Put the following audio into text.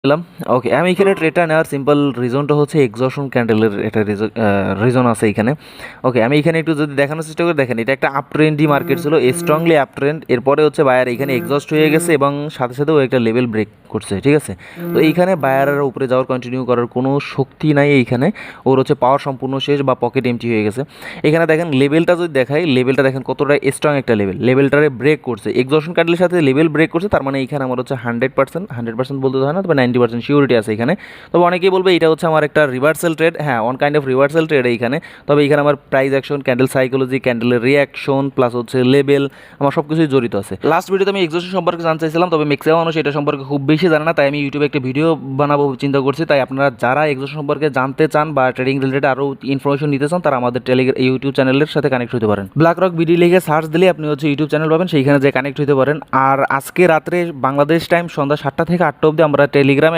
দিলাম। ওকে, আমি এখানে ট্রেডটা নেওয়ার সিম্পল রিজনটা হচ্ছে এক্সজশন ক্যান্ডেলের একটা রিজন আছে এখানে। ওকে, আমি এখানে একটু যদি দেখানোর চেষ্টা করি, দেখেন এটা একটা আপ ট্রেন্ডি মার্কেট ছিল, স্ট্রংলি আপ ট্রেন্ড। এরপরে হচ্ছে বায়ার এখানে এক্সস্ট হয়ে গেছে এবং সাথে সাথেও একটা লেভেল ব্রেক করছে, ঠিক আছে। তো এইখানে বায়ারের উপরে যাওয়ার কন্টিনিউ করার কোনো শক্তি নাই এইখানে, ওর হচ্ছে পাওয়ার সম্পূর্ণ শেষ বা পকেট এমটি হয়ে গেছে। এখানে দেখেন লেভেলটা যদি দেখাই, লেভেলটা দেখেন কতটা স্ট্রং একটা লেভেলটারে ব্রেক করছে, এক্সজশন ক্যান্ডেলের সাথে লেভেল ব্রেক করছে। তার মানে এখানে আমার হচ্ছে 100% বলতে হয় না, তবে 90% সিউরিটি আছে এখানে। তবে অনেকেই বলবে এটা হচ্ছে আমার একটা রিভার্সাল ট্রেড, হ্যাঁ one kind of reversal trade এইখানে। তবে এখানে আমার প্রাইস অ্যাকশন, ক্যান্ডেল সাইকোলজি, ক্যান্ডেলের রিয়াকশন প্লাস হচ্ছে লেভেল, আমার সব কিছুই জড়িত আছে। লাস্ট ভিডিওতে আমি এক্সজশন সম্পর্কে জানতে চাইছিলাম, তবে ম্যাক্সিমাম মানুষ এটা সম্পর্কে খুব বেশি জানে না, তাই আমি ইউটিউবে একটা ভিডিও বানাবো চিন্তা করছি। তাই আপনারা যারা এক্সজশন সম্পর্কে জানতে চান বা ট্রেডিং রিলেটেড আরও ইনফরমেশন নিতে চান, তারা আমাদের ইউটিউব চ্যানেলের সাথে কানেক্ট হতে পারেন। ব্ল্যাক রক বিডি লিখে সার্চ দিলে আপনি হচ্ছে ইউটিউব চ্যানেল পাবেন, সেইখানে যে কানেক্ট হতে পারেন। আর আজকে রাত্রে বাংলাদেশ টাইম সন্ধ্যা 7টা থেকে 8টা অবধি আমরা